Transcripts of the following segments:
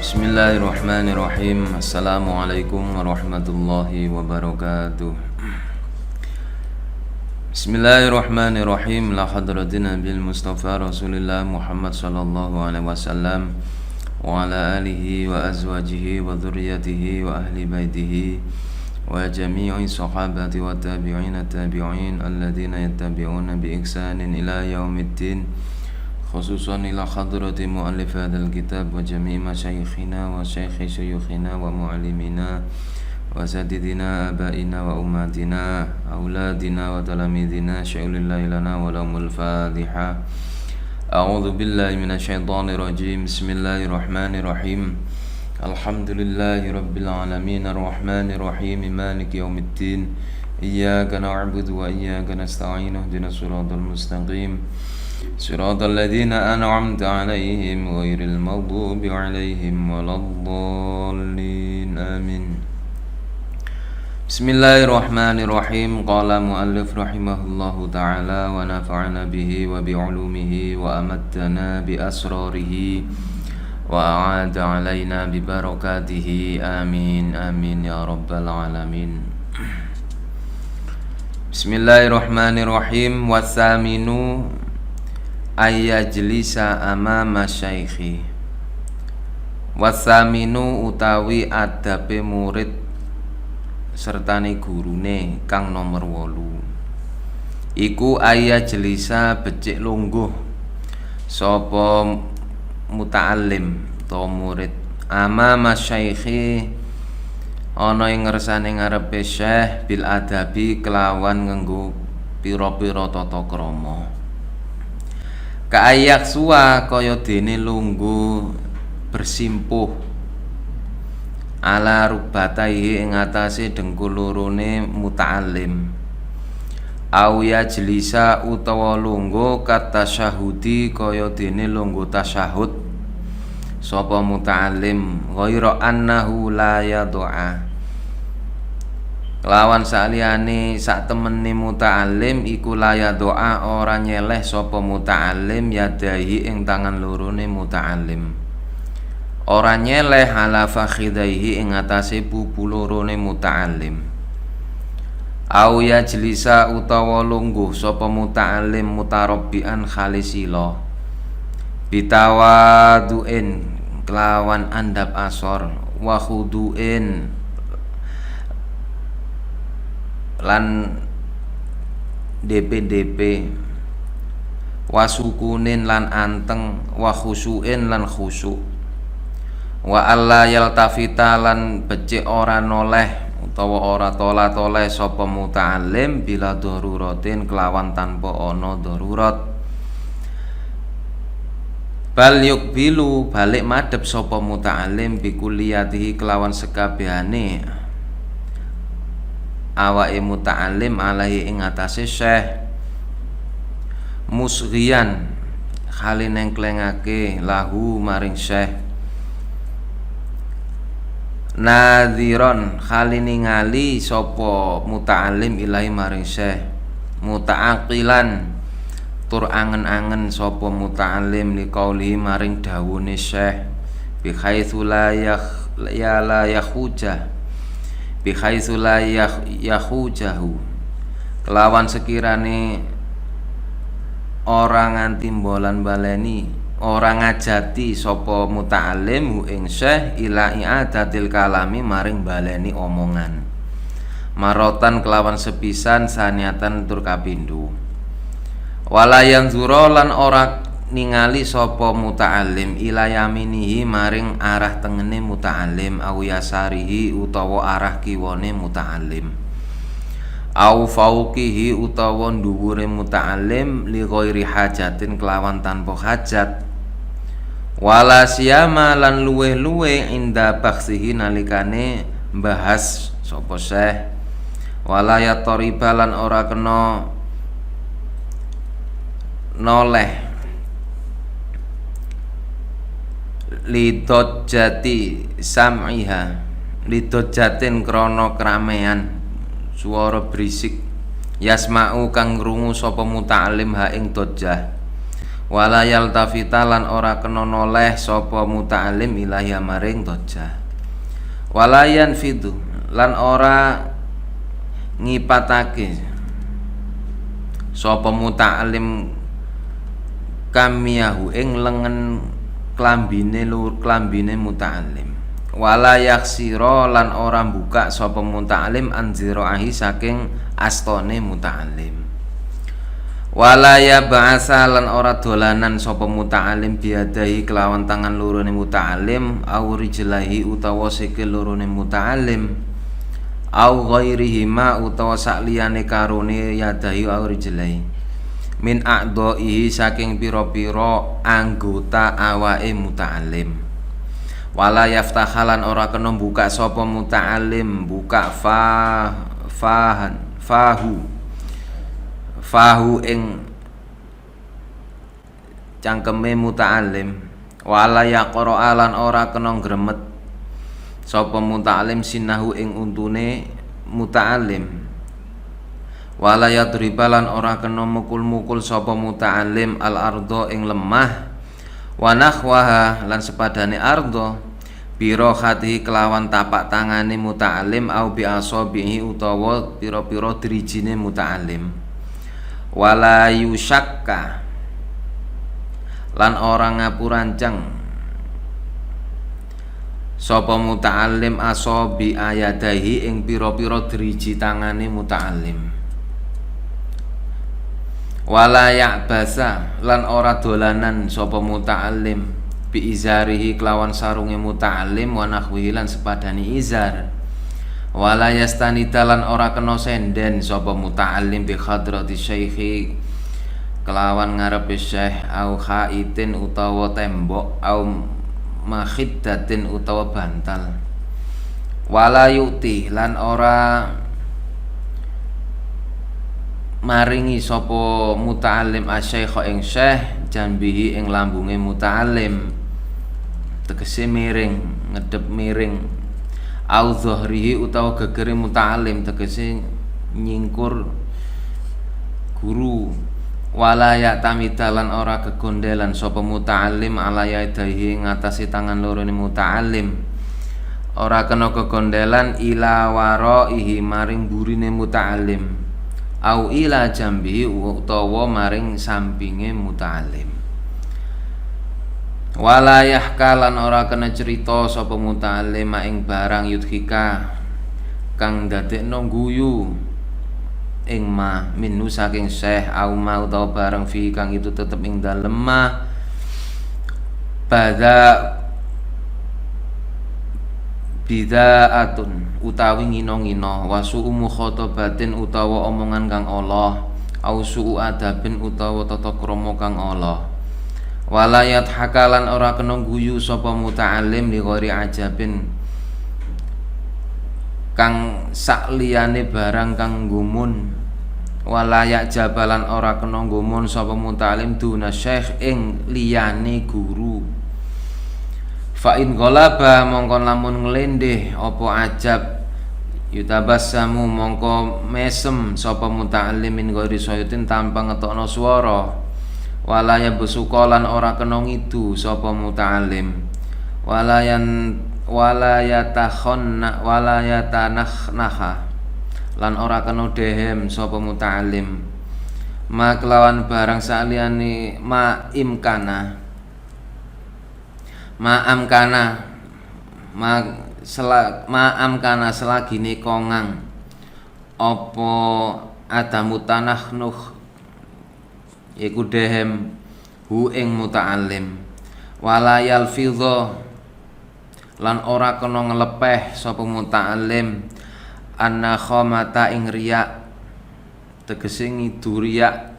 Bismillahirrahmanirrahim. Assalamualaikum warahmatullahi wabarakatuh. Bismillahirrahmanirrahim. La hadratin bil Mustafa Rasulillah Muhammad sallallahu alaihi wasallam wa ala alihi wa azwajihi wa dhurriyyatihi wa ahli baitihi wa jami'i sahabati wa tabi'ina tabi'in alladhina yattabi'una bi ihsanin ila yaumiddin. Khususan ila hadrati mu'allif hadzal kitab wa jami'i masyayikhina wa syaikhi syuyukhina wa mu'allimina wa satidina abaina wa ummatina auladina wa talamidina syai'ulillahi lana wa lahumul fatiha. A'udzu billahi minasyaitonir rajim. Bismillahirrahmanirrahim. Alhamdulillahi rabbil alamin arrahmanir rahim maliki yaumiddin. Iyyaka na'budu wa iyyaka nasta'in ihdinas siratal mustaqim. Siratal ladzina an'amta 'alaihim ghairil maghdubi 'alaihim waladdallin. Amin. Bismillahirrahmanirrahim. Qala muallif rahimahullahu ta'ala wa nafa'ana bihi wa bi'ulumihi wa amattana bi asrarihi wa a'ada 'alaina bi barakatihi. Amin amin ya rabbal alamin. Bismillahirrahmanirrahim. Wasaminu ayyajlisa amama syaikhi. Wasaminu utawi adabe murid sertane gurune kang nomor 8 iku ayyajlisa becik lungguh sapa muta'allim to murid amama syaikhi ana ing ngersane ngarepe syekh bil adabi kelawan nganggo pira-pira tata krama. Kaayak suwa kaya dene lungguh bersimpuh ala rubataihi ing atase dengkul lorone muta'allim. Au ya jelisa utawa lungguh katasyahudi kaya dene lungguh tasyahud sapa muta'allim ghaira annahu la yad'a. Kelawan saliyane sak temene muta'allim iku laya doa ora nyeleh sapa muta'allim yadahi ing tangan lorone muta'allim. Ora nyeleh ala fakhidaihi ing atase pupu lorone muta'allim. Au ya jelisa utawa lungguh sapa muta'allim mutarabbian khalisila. Bitawaduin kelawan andap asor wa khuduin lan DP wasukunin lan anteng wa khusyuin lan khusyuk wa alla yaltafita lan becik ora noleh utawa ora tola-toleh sapa muta'allim bila daruratin kelawan tanpa ana darurat. Bal yukbilu balik madhep sapa muta'allim bi kulliyatihi kelawan sekabehane awake muta'allim alaihi ing atase syekh musghiyan khali nengklengake lahu maring syekh nadhiron khali ningali sapa muta'allim ilahi maring syekh muta'aqilan tur angen-angen sapa muta'allim liqauli maring dawune syekh bi haitsu la yakhujah bihaitsu la yahujahu kelawan sekirane ora nganti mbolan baleni ora ngajati sapa muta'allim hu ing syekh ila i'adatil kalami maring baleni omongan marotan kelawan sepisan saniatan tur kapindho wala yanzura lan ora ningali sapa muta'allim ila yaminihi maring arah tengene muta'allim au yasarihi utawa arah kiwane muta'allim au fauqihi utawa dhuwure muta'allim li ghairi hajatin kelawan tanpa hajat wala siyama lan luweh-luweh inda baksihi nalikane bahas sapa syekh wala yatoriba lan ora kena noleh lidojati sam'iha lidojatin krono keramaian suara berisik yasma'u kang krungu sapa muta'allim ha ing dojah wala yaltafita lan ora kena noleh sapa muta'allim ilahi maring dojah, wala yanfidu lan ora ngipatake sapa muta'allim kamiyahu ing lengen klambine muta'allim, wala yaksira lan ora buka sapa muta'allim anziraahi saking astone muta'allim, wala ya ba'asa lan ora dolanan sapa muta'allim biadahi kelawan tangan lorone muta'allim au rijlahi utawa sikil lorone muta'allim au ghairihima utawa sakliyane karone yadahi au rijlahi min a'dha'ihi saking pira-pira anggota awake muta'allim, wala yaftahalan ora kena buka sapa muta'allim buka fahu ing cangkeme muta'allim, wala yaqra lan ora kena ngremet sapa muta'allim sinahu ing untune muta'allim, wala yadribalan ora kena mukul-mukul sapa muta'allim al ardo ing lemah, wa nahwaha lan sepadane ardo biro hati kelawan tapak tangane muta'allim au bi asabihi utawa pira-pira drijine muta'allim, wala yusyakka lan ora ngapuranceng sapa muta'allim asabi ayadahi ing pira-pira driji tangane muta'allim, wala ya'basa lan ora dolanan sapa muta'allim bi izarihi kelawan sarunge muta'allim wa nahwihi lan sepadani izar, wala yastanida lan ora kena senden sapa muta'allim bi hadrati syaikhi kelawan ngarepe syekh au khaitin utawa tembok au makhiddatin utawa bantal, wala yuti lan ora maringi sapa muta'allim asyaikh ing syekh jambihi ing lambunge muta'allim, tegese miring ngedep miring, au dhahrihi utawa gegere muta'allim tegese nyingkur guru, wala ya'tamidalan ora kegondelan sapa muta'allim ala yadaihi ngatasi tangan lorone muta'allim, ora kena kegondelan ila waraihi maring burine muta'allim au ila jambihi utawa maring sampinge muta'allim, wala yahkalan ora kena cerita sapa muta'allim ing barang yudhika kang dadekno guyu ing ma minhu saking syekh au ma utawa barang fi kang itu tetep ing dalem ma bidaatun utawi ngino-ngino, wasu'u mukhatabatin utawa omongan kang Allah, au su'u adabin utawa tata krama kang Allah, wala yadhakalan ora kena guyu sapa muta'allim li ghairi ajabin kang sakliyane barang kang gumun, wala jabalan ora kena gumun sapa muta'allim duna syekh ing liyane guru, fa in ghalaba mongko lamun nglendeh apa ajab yutabassamu mongko mesem sapa muta'allim min ghairi sayutin tanpa ngetokno swara, wala yabsuqalan ora kena ngidu sapa muta'allim, wala yatanahnaha lan ora kena dehem sapa muta'allim ma kelawan barang saliyane ma amkana selagine kongang apa adamu tanahnuh iku dehem hu ing muta'allim, wala yalfidha lan ora kena nglepeh sapa muta'allim anna khamata ing riya tegese ngidu riya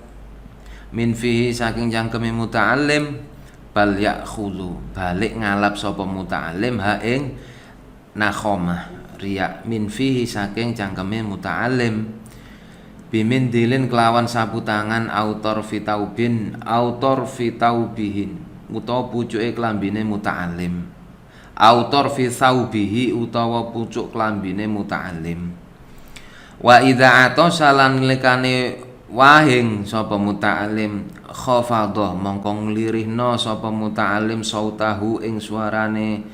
min fihi saking jangkeme muta'allim, bal yakhulu balik ngalap sapa muta'allim ha ing nakhamah riya min fihi saking jangkeme muta'allim, bimin dilin kelawan sapu tangan autor fitaubihin utawa pucuke klambine muta'allim, autor fi saubihi utawa pucuk klambine muta'allim, wa idza atasalan lekane wahing sapa muta'allim khafadha mongko nglirihna sapa muta'allim sautahu ing suarane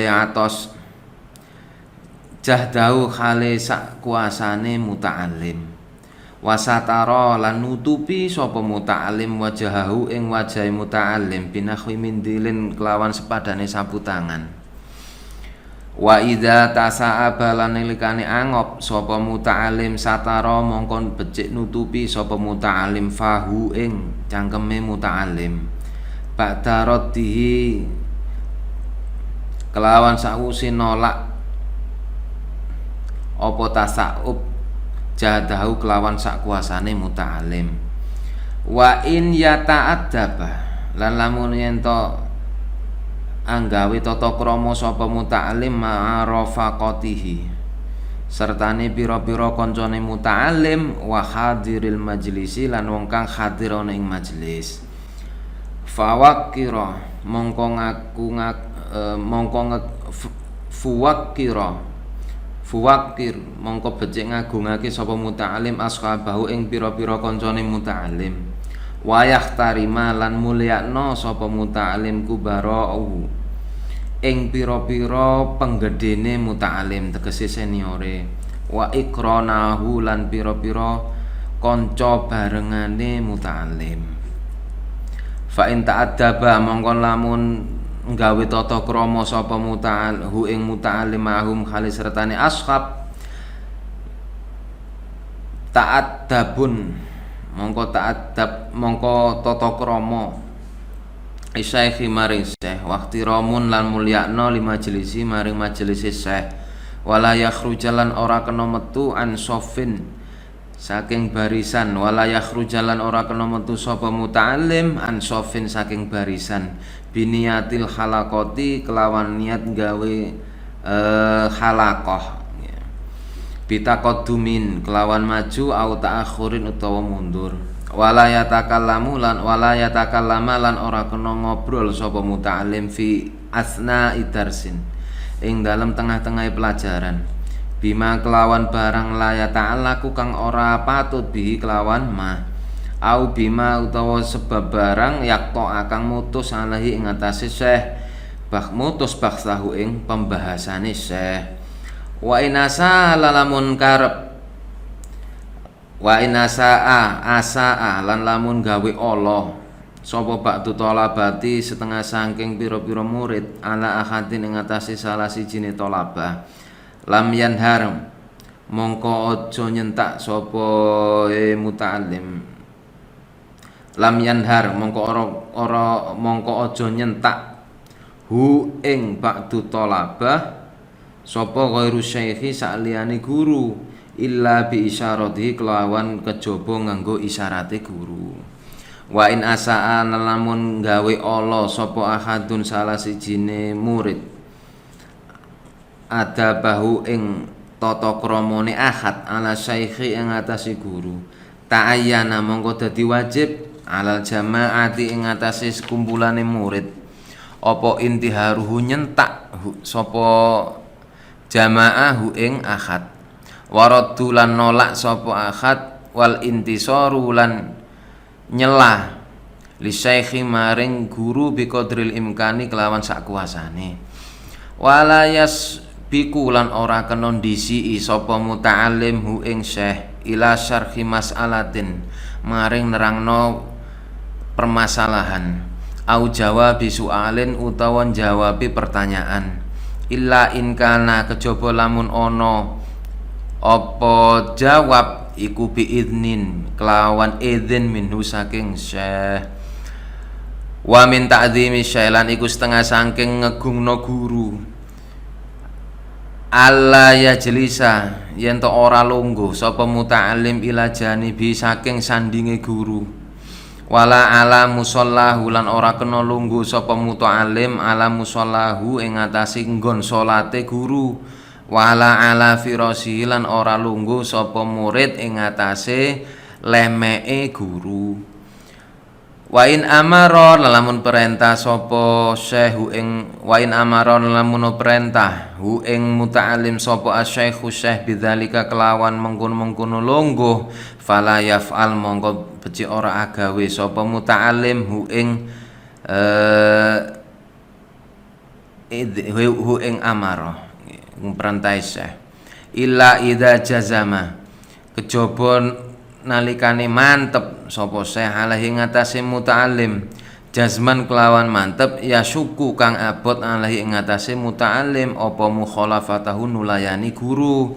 atos jahdahu khale sak kuasane muta'allim wasatara lan nutupi sapa muta'allim wajahahu ing wajahe muta'allim binahwi mindilin kelawan sepadane sapu tangan wa idza tasa'aba lan nalikane angop sapa muta'allim satara mongkon becik nutupi sapa muta'allim fahu ing cangkeme muta'allim ba'da raddihi kelawan sakwise nolak apa tasa'ub jadahu kelawan sakuasane muta'allim wa in yata'addaba lan lamun yen anggawe tata krama sapa muta'allim ma'arafaqatihi sertane pira-pira kancane muta'allim wa hadiril majlisi lan wong kang hadir ana ing majelis fawakira mongko fuwakir mongko becik ngagungake sapa muta'allim ashabahu ing pira-pira kancane muta'allim wayah tarima lan mulyakno sapa muta'allim kubara'u ing pira-pira penggedene muta'allim tegese seniore wa ikranahu lan pira-pira kanca barengane muta'allim fa in ta'addaba mongko lamun nggawe tata krama sapa muta'alhu ing muta'allim mahum khali sertane ashab ta'addabun mongko tata krama Syekh maring Syekh waqti ramun lan mulyakna li majelisi maring majelisi Syekh wala yakhrujalan ora kena metu an sofin saking barisan wala yakhrujalan ora kena metu sapa muta'allim an sofin saking barisan biniyatil halaqati kelawan niat gawe halaqah bitaqaddumin kelawan maju au ta'akhurin utawa mundur wala yatakallamu lan ora kena ngobrol sapa muta'allim fi asna idarsin ing dalam tengah-tengah pelajaran bima kelawan barang la yata'allaku kang ora patut bihi kelawan ma au bima utawa sebab barang yakto akang mutus alahi ing atase Syekh mutus baksahu ing pembahasane Syekh wa inasa lalamun karep wa inasaa asaa lan lamun gawe Allah sapa ba'du talabati setengah saking pira-pira murid ala ahadin ing atase salah sijine talabah lam yanhar mongko aja nyentak sapa muta'allim lam yanhar mongko aja nyentak hu ing ba'du talabah sapa ghairu syaikhi saliyane guru illa bi isyaratihi kelawan kejaba nganggo isyarate guru wa in asaa lamun gawe Allah sapa ahadun salah sijine murid adabahu ing tata kramane ahad ala syaikhi ing atase guru ta'ayyana mongko dadi wajib alal jamaati ing atase sekumpulane murid apa intiharuhu nyentak sapa jamaahu ing ahad waraddu lan nolak sapa ahad wal intisaru lan nyelah li syaikhi maring guru biqadril imkani kelawan sakuasane wala yasbiku lan ora kena ndisi sapa muta'allim hu ing syekh ila syarhi mas'alatin maring nerangno permasalahan au jawabi su'alin utawa jawabi pertanyaan illa in kana kejaba lamun ana apa jawab iku biidnin kelawan izin minhu saking syekh wa min ta'zimi syailan iku setengah saking ngegungno guru alla yajlisa yen to ora lungguh sapa muta'allim ila janibi saking sandinge guru wala ala musallahu lan ora kena lungguh sapa muta'allim ala musallahu ing atase nggon salate guru wala ala firasi lan ora lungguh sapa murid ing atase lemeke guru Wa in amara lamun perintah sapa syekh ing wa in amara lamun perintah hu ing muta'allim sapa asy-syaikhu syekh bidzalika kelawan mengkono-mengkono longgo fala yaf'al mongko becik ora agawe sapa muta'allim hu ing amara perintah syekh illa idza jazama kejaba nalikane mantep sapa syekh alaihi ngatasé muta'allim jazman kelawan mantep ya syuku kang abot alaihi ngatasé muta'allim apa mukhalafatahu nulayani guru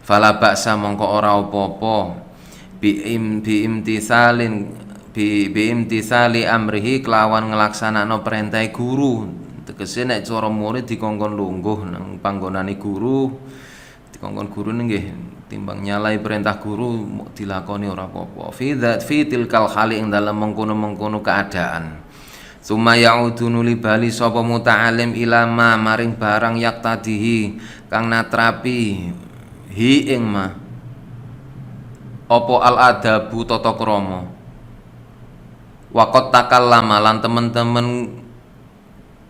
fala baksa mongko ora apa-apa bi imtisali amrihi kelawan nglaksanakno perintah guru. Tegese nek cara murid dikongkon lungguh nang panggonane guru, dikongkon guru nggih timbang nyalai perintah guru dilakoni ora apa-apa. Fi tilkal hali ing dalem mengkono-mengkono keadaan. Summa ya'udu nuli bali sapa muta'alim ilama maring barang yaktadihi kang natrapi hi ing ma apa al adabu tata krama. Waqat takallama lan temen-temen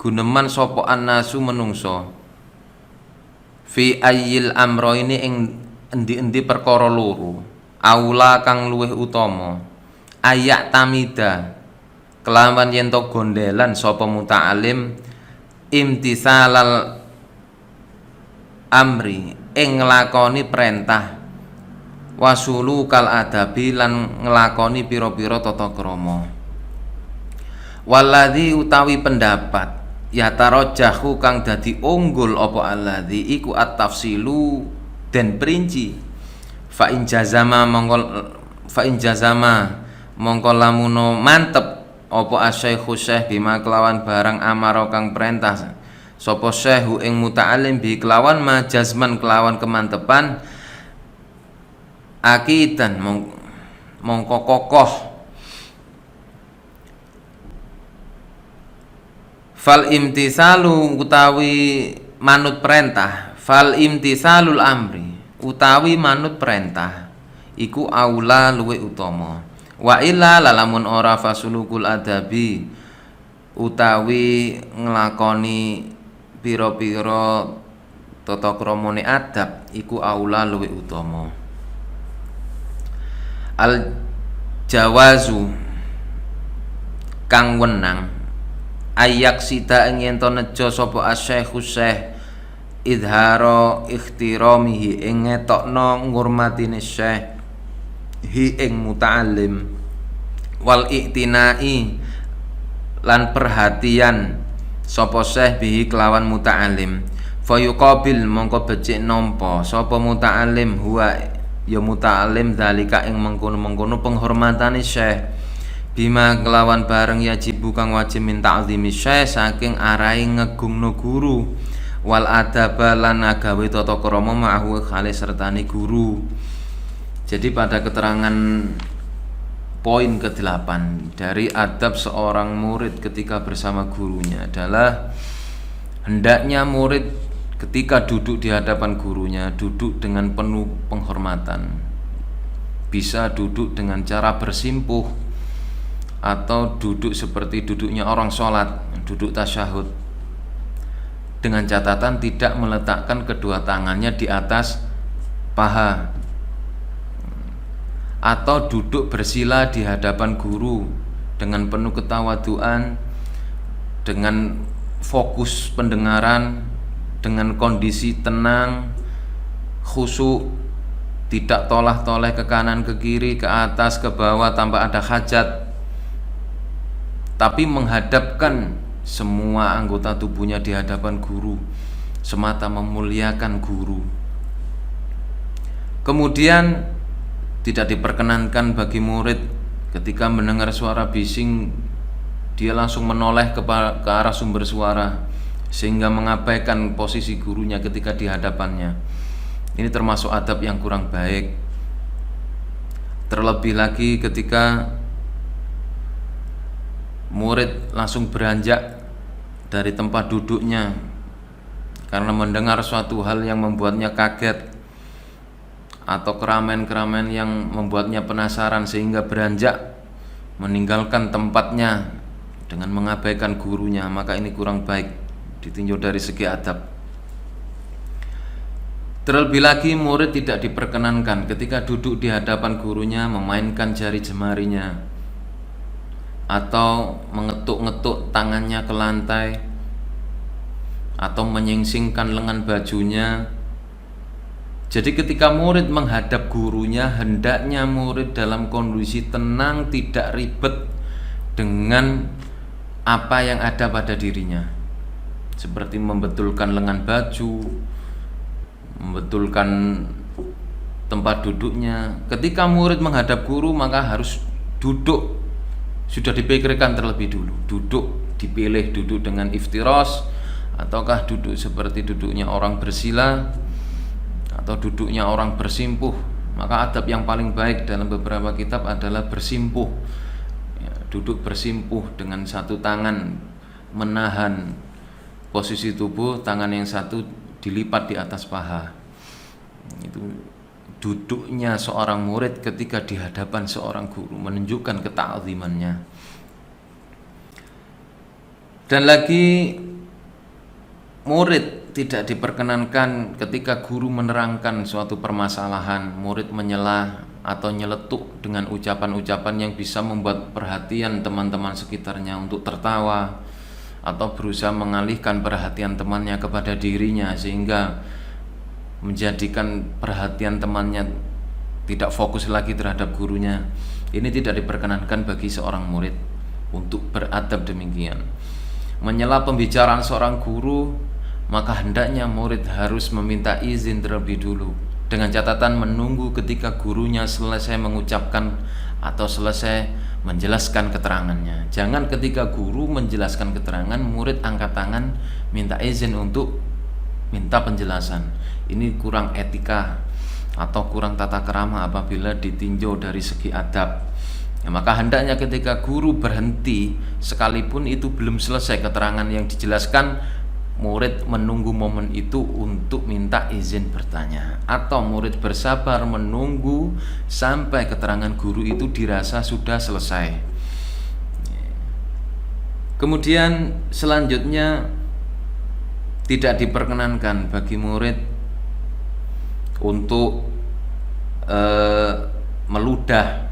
guneman sapa annasu menungso fi ayyil amro ini ing endi-endi perkara loro aula kang luwih utama ayak tamida kelawan yen to gondelan sapa muta'alim imtisalal amri ing nglakoni perintah wasulu kal adabi lan nglakoni pira-pira tata krama waladzi utawi pendapat ya tarajjahu kang dadi unggul apa alladzi iku at-tafsilu den perinci fa in jazama mongko lamuno mantep apa asy-syaikhu syekh bima kelawan barang amara kang perintah sapa syekhu ing muta'allim bi kelawan majazman kelawan kemantepan akidan mongko kokoh fal imtisalu utawi manut perintah fal imtisalul amri utawi manut perintah iku aula luwih utama wa illa lalamun ora fasulukul adabi utawi nglakoni pira-pira tata kramane adab iku aula luwih utama al jawazu kang wenang ayak sida ing yen to nejo sapa asy-syaikhu syekh idharo ikhtiramihi ing ngetokno ngurmatine syekh hi ing muta'allim wal i'tinai lan perhatian sapa syekh bihi kelawan muta'allim fayuqabil mongko becik nampa sapa muta'allim huwa ya muta'allim dalika ing mengkono-mengkono penghormatane syekh bima kelawan bareng yajibu kang wajib min ta'zimi syekh saking arai ngegungno guru wal adaba lan agawe tata krama ma'hu khali sertani guru. Jadi pada keterangan poin ke-8 dari adab seorang murid ketika bersama gurunya adalah hendaknya murid ketika duduk di hadapan gurunya duduk dengan penuh penghormatan, bisa duduk dengan cara bersimpuh atau duduk seperti duduknya orang sholat, duduk tasyahud, dengan catatan tidak meletakkan kedua tangannya di atas paha, atau duduk bersila di hadapan guru dengan penuh ketawaduan, dengan fokus pendengaran, dengan kondisi tenang, khusyuk, tidak tolah-toleh ke kanan ke kiri ke atas ke bawah tanpa ada hajat, tapi menghadapkan semua anggota tubuhnya di hadapan guru, semata memuliakan guru. Kemudian tidak diperkenankan bagi murid ketika mendengar suara bising dia langsung menoleh ke arah sumber suara sehingga mengabaikan posisi gurunya ketika di hadapannya. Ini termasuk adab yang kurang baik. Terlebih lagi ketika murid langsung beranjak dari tempat duduknya karena mendengar suatu hal yang membuatnya kaget atau keramaian-keramaian yang membuatnya penasaran sehingga beranjak meninggalkan tempatnya dengan mengabaikan gurunya, maka ini kurang baik ditinjau dari segi adab. Terlebih lagi murid tidak diperkenankan ketika duduk di hadapan gurunya memainkan jari jemarinya atau mengetuk-ngetuk tangannya ke lantai atau menyingsingkan lengan bajunya. Jadi ketika murid menghadap gurunya, hendaknya murid dalam kondisi tenang, tidak ribet dengan apa yang ada pada dirinya, seperti membetulkan lengan baju, membetulkan tempat duduknya. Ketika murid menghadap guru, maka harus duduk, sudah dipikirkan terlebih dulu. Duduk dipilih duduk dengan iftiros, ataukah duduk seperti duduknya orang bersila, atau duduknya orang bersimpuh. Maka adab yang paling baik dalam beberapa kitab adalah bersimpuh, ya, duduk bersimpuh dengan satu tangan menahan posisi tubuh, tangan yang satu dilipat di atas paha. Itu duduknya seorang murid ketika di hadapan seorang guru, menunjukkan ketakzimannya. Dan lagi murid tidak diperkenankan ketika guru menerangkan suatu permasalahan, murid menyela atau nyeletuk dengan ucapan-ucapan yang bisa membuat perhatian teman-teman sekitarnya untuk tertawa, atau berusaha mengalihkan perhatian temannya kepada dirinya sehingga menjadikan perhatian temannya tidak fokus lagi terhadap gurunya. Ini tidak diperkenankan bagi seorang murid untuk beradab demikian. Menyela pembicaraan seorang guru, maka hendaknya murid harus meminta izin terlebih dulu, dengan catatan menunggu ketika gurunya selesai mengucapkan atau selesai menjelaskan keterangannya. Jangan ketika guru menjelaskan keterangan, murid angkat tangan minta izin untuk minta penjelasan. Ini kurang etika atau kurang tata krama apabila ditinjau dari segi adab. Ya, maka hendaknya ketika guru berhenti, sekalipun itu belum selesai keterangan yang dijelaskan, murid menunggu momen itu untuk minta izin bertanya, atau murid bersabar menunggu sampai keterangan guru itu dirasa sudah selesai. Kemudian selanjutnya tidak diperkenankan bagi murid untuk meludah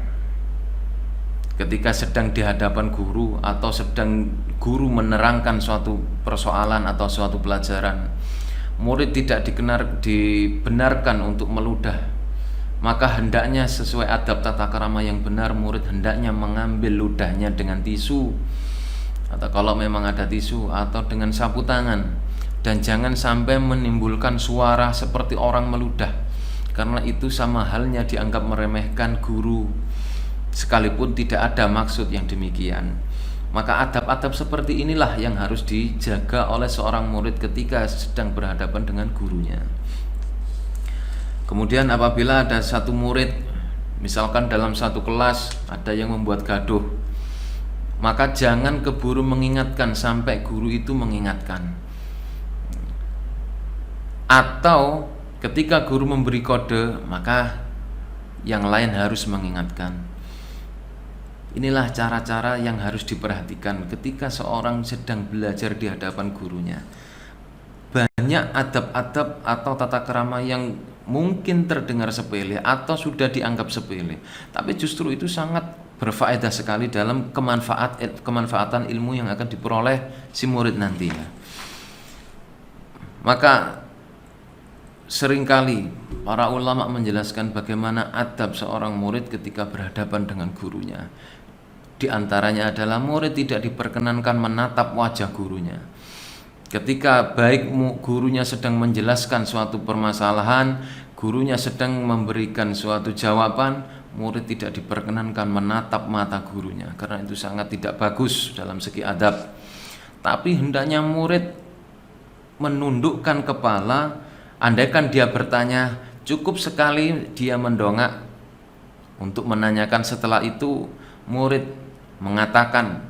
ketika sedang di hadapan guru atau sedang guru menerangkan suatu persoalan atau suatu pelajaran. Murid tidak dibenarkan untuk meludah. Maka hendaknya sesuai adab tata krama yang benar, murid hendaknya mengambil ludahnya dengan tisu, atau kalau memang ada tisu, atau dengan sapu tangan. Dan jangan sampai menimbulkan suara seperti orang meludah, karena itu sama halnya dianggap meremehkan guru, sekalipun tidak ada maksud yang demikian. Maka adab-adab seperti inilah yang harus dijaga oleh seorang murid ketika sedang berhadapan dengan gurunya. Kemudian apabila ada satu murid, misalkan dalam satu kelas ada yang membuat gaduh, maka jangan keburu mengingatkan sampai guru itu mengingatkan. Atau ketika guru memberi kode, maka yang lain harus mengingatkan. Inilah cara-cara yang harus diperhatikan ketika seorang sedang belajar di hadapan gurunya. Banyak adab-adab atau tata krama yang mungkin terdengar sepele atau sudah dianggap sepele, tapi justru itu sangat berfaedah sekali dalam kemanfaatan ilmu yang akan diperoleh si murid nantinya. Maka seringkali para ulama menjelaskan bagaimana adab seorang murid ketika berhadapan dengan gurunya. Di antaranya adalah murid tidak diperkenankan menatap wajah gurunya. Ketika baik gurunya sedang menjelaskan suatu permasalahan, gurunya sedang memberikan suatu jawaban, murid tidak diperkenankan menatap mata gurunya, karena itu sangat tidak bagus dalam segi adab. Tapi hendaknya murid menundukkan kepala. Andaikan dia bertanya, cukup sekali dia mendongak untuk menanyakan. Setelah itu murid mengatakan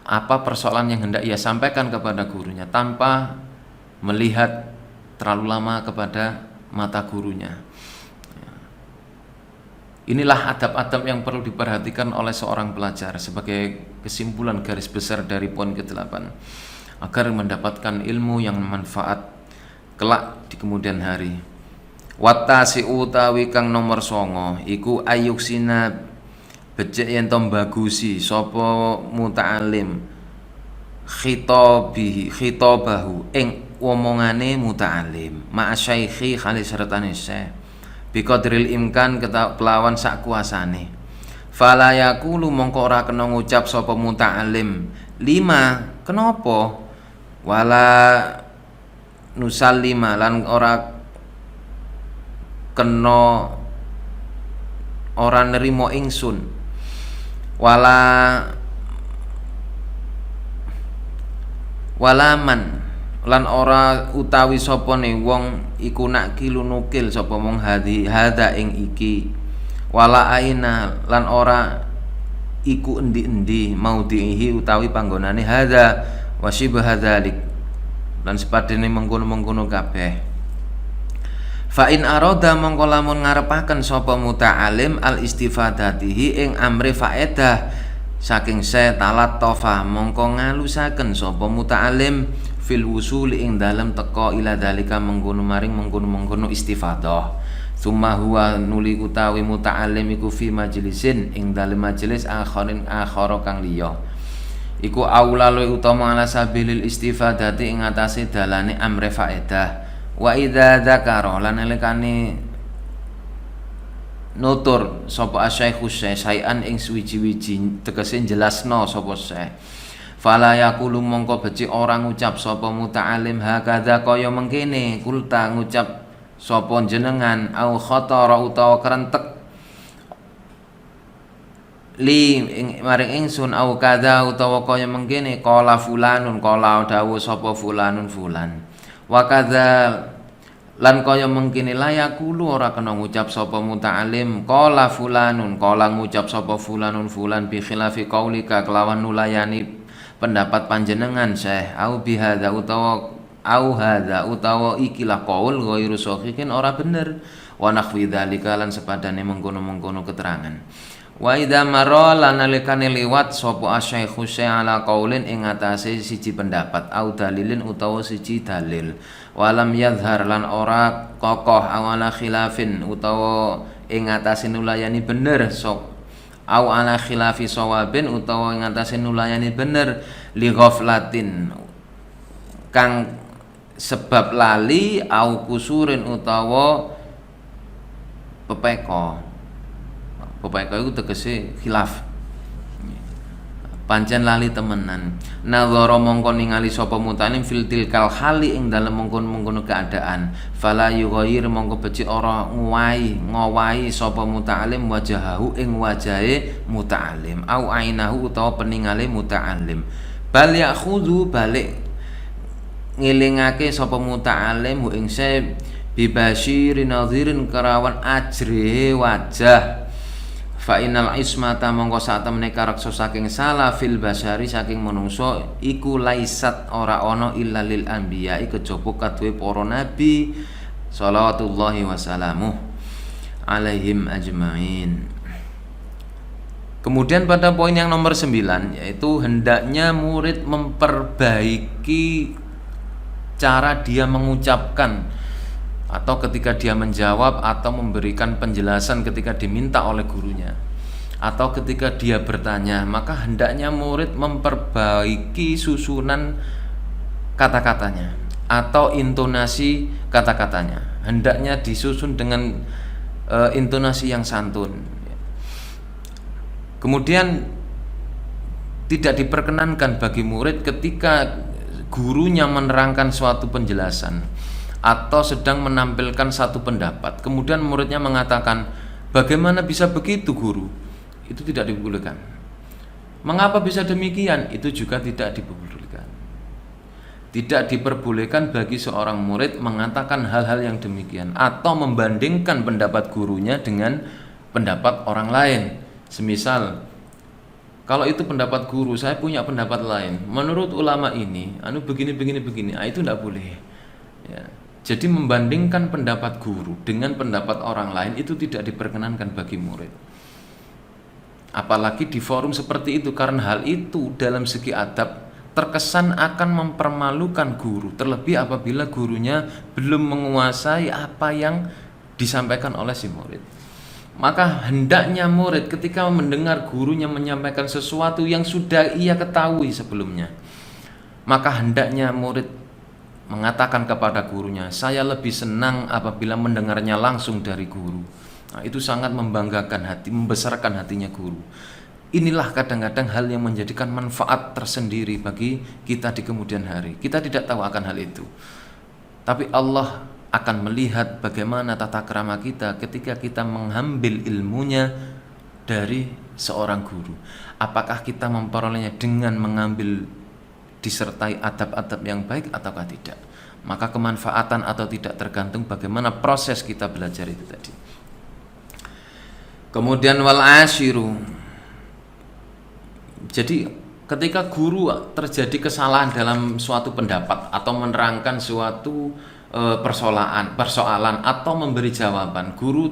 apa persoalan yang hendak ia sampaikan kepada gurunya tanpa melihat terlalu lama kepada mata gurunya. Inilah adab-adab yang perlu diperhatikan oleh seorang pelajar sebagai kesimpulan garis besar dari poin ke-8 agar mendapatkan ilmu yang manfaat kelak di kemudian hari. Watasi utawi kang nomor 9 iku ayuksina becik yen to bagusi sapa muta'alim khitabahu ing omongane muta'alim ma syaikhi khali sertane syekh biqadril imkan kelawan sak kuasane. Fala yaqulu mongko ora kena ngucap sapa muta'alim lima kenapa wala nusallima lan ora kena ora nerimo ingsun walaman lan ora utawi sapane wong iku nak kilu nukil sapa mong hada ing iki wala aina lan ora iku endi-endi maudhihi utawi panggonane hada wasibah hadzalik lan sepadene mengkono-mengkono kabeh. Fa in arada mongko lamun ngarepaken sapa muta'alim al istifadatihi ing amri faedah saking talat tofa mongko ngalusaken sapa muta'alim fil wusul ing dalem teka ila dalika mengkono maring mengkono istifadah. Summa huwa nuli utawi muta'alim iku fi majlisin ing dalem majelis akhara kang liya. Iku aula luwih utama ala sabilil istifadati ing atase dalane amri faedah. Wa idza dzakara lan elekane nutur sapa asyaikhu sayan ing suwiji-wiji tegese jelasno sapa syekh fala yaqulu mongko becik ora ngucap sapa muta'alim hakadza kaya mengkene kulta ngucap sapa jenengan au khatara utawa kerentek li maring ingsun au kadza utawa kaya mengkene qala fulanun qala dawuh sapa fulanun fulan wa kadza lan kaya mengkene layakulu ora kena ngucap sapa muta'alim qala fulanun qala ngucap sapa fulanun fulan bi khilafi qaulika kelawan nulayani pendapat panjenengan syekh au bihadza utawa ikilah qaul ghairu sahihin ora bener wa nahwi dzalika lan sepadane mengkono-mengkono keterangan. Wa idza marra lan nalikane liwat sapa asyaikhu ala qaulin ing atase siji pendapat au dalilin utawa siji dalil walam yadhhar lan ora kokoh awala khilafin utawa ing atase nulayani bener sok au ala khilafi sawabin utawa ing atase nulayani bener li ghaflatin kang sebab lali au kusurin utawa pepeko itu tegese khilaf pancen lali temenan nazara mongko ningali sapa mutalim fil tilkal hali ing dalem mongkon-mongkon keadaan fala yughayyir mongko becik ora ngowahi sapa muta'alim wajahahu ing wajahe muta'alim au ainahu utawa peningale muta'alim bal yakhudhu balik ngelingake sapa muta'alim ing bibasyirin nadhirin kerawan ajre wajah fa innal ismata mongko sak temene kareksa saking salafil basyari saking manungsa iku laisat ora ana illa lil anbiya kejaba kaduwe para nabi shalawatullahi wassalamuh alaihim ajmain. Kemudian pada poin yang nomor 9 yaitu hendaknya murid memperbaiki cara dia mengucapkan atau ketika dia menjawab atau memberikan penjelasan ketika diminta oleh gurunya atau ketika dia bertanya, maka hendaknya murid memperbaiki susunan kata-katanya atau intonasi kata-katanya. Hendaknya disusun dengan intonasi yang santun. Kemudian tidak diperkenankan bagi murid ketika gurunya menerangkan suatu penjelasan atau sedang menampilkan satu pendapat, kemudian muridnya mengatakan, bagaimana bisa begitu guru? Itu tidak dibolehkan. Mengapa bisa demikian? Itu juga tidak diperbolehkan. Tidak diperbolehkan bagi seorang murid mengatakan hal-hal yang demikian atau membandingkan pendapat gurunya dengan pendapat orang lain. Semisal, kalau itu pendapat guru, saya punya pendapat lain. Menurut ulama ini, begini, itu tidak boleh. Ya. Jadi membandingkan pendapat guru dengan pendapat orang lain itu tidak diperkenankan bagi murid. Apalagi di forum seperti itu, karena hal itu dalam segi adab terkesan akan mempermalukan guru, terlebih apabila gurunya belum menguasai apa yang disampaikan oleh si murid. Maka hendaknya murid ketika mendengar gurunya menyampaikan sesuatu yang sudah ia ketahui sebelumnya, maka hendaknya murid mengatakan kepada gurunya, saya lebih senang apabila mendengarnya langsung dari guru. Nah, itu sangat membanggakan hati, membesarkan hatinya guru. Inilah kadang-kadang hal yang menjadikan manfaat tersendiri bagi kita di kemudian hari. Kita tidak tahu akan hal itu, tapi Allah akan melihat bagaimana tata krama kita ketika kita mengambil ilmunya dari seorang guru. Apakah kita memperolehnya dengan mengambil disertai adab-adab yang baik ataukah tidak? Maka kemanfaatan atau tidak tergantung bagaimana proses kita belajar itu tadi. Kemudian wal ashiru. Jadi ketika guru terjadi kesalahan dalam suatu pendapat atau menerangkan suatu persoalan atau memberi jawaban, guru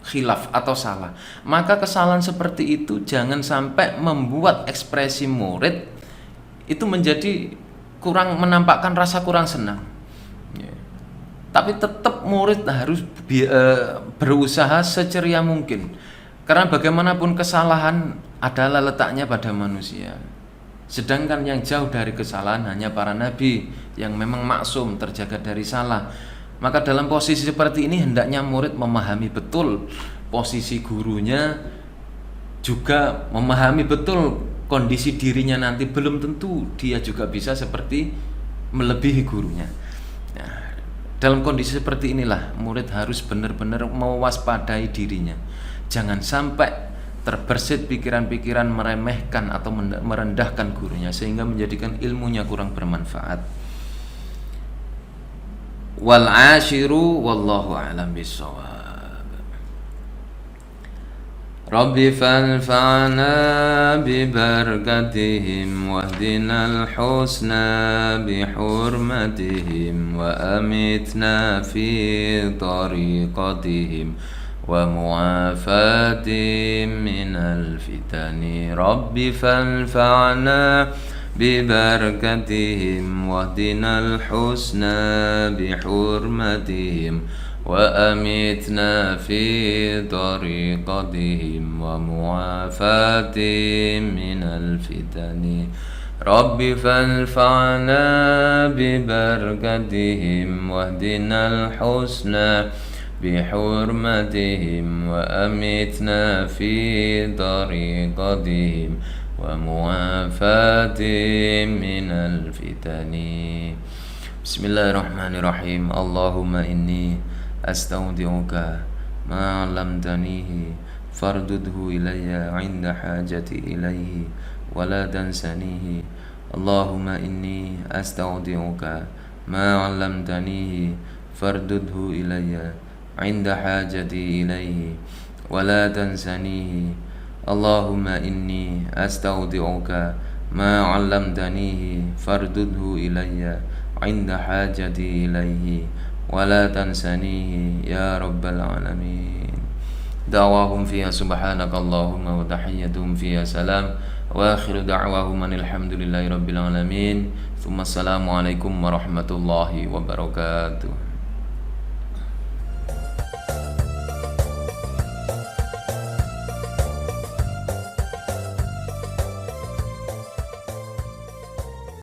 khilaf atau salah, maka kesalahan seperti itu jangan sampai membuat ekspresi murid itu menjadi kurang, menampakkan rasa kurang senang. Tapi tetap murid harus berusaha seceria mungkin, karena bagaimanapun kesalahan adalah letaknya pada manusia. Sedangkan yang jauh dari kesalahan hanya para nabi yang memang maksum, terjaga dari salah. Maka dalam posisi seperti ini hendaknya murid memahami betul posisi gurunya, juga memahami betul kondisi dirinya nanti. Belum tentu dia juga bisa seperti melebihi gurunya. Nah, dalam kondisi seperti inilah murid harus benar-benar mewaspadai dirinya. Jangan sampai terbersit pikiran-pikiran meremehkan atau merendahkan gurunya sehingga menjadikan ilmunya kurang bermanfaat. Wal ashiru wallahu a'lam bissawab. Rabbi fanfa'na bibarakatihim wahdinal husna bihurmatihim wa amitna fi tariqatihim wa muafatihim minal fitani. Rabbi fanfa'na bibarakatihim wahdinal husna bihurmatihim wa amitna fi tariqatihim wa muafatihim minal fitani. Rabbi fanfa'na bibarakatihim wahdinal husna bihurmatihim wa amitna fi tariqatihim wa muafatihim minal fitani. Bismillahirrahmanirrahim. Allahumma inni astaudi'uka ma 'allamtanihi fardudhu ilayya 'inda hajati ilayhi wa la tansanihi. Allahumma inni astaudi'uka ma 'allamtanihi fardudhu ilayya 'inda hajati ilayhi wa la tansanihi. Allahumma inni astaudi'uka ma 'allamtanihi fardudhu ilayya 'inda hajati ilayhi ولا تنسنيه يا رب العالمين. دعواهم فيها سبحانك اللهم وتحيتهم فيها سلام وآخر دعواهم أن الحمد لله رب العالمين ثم السلام عليكم ورحمة الله وبركاته.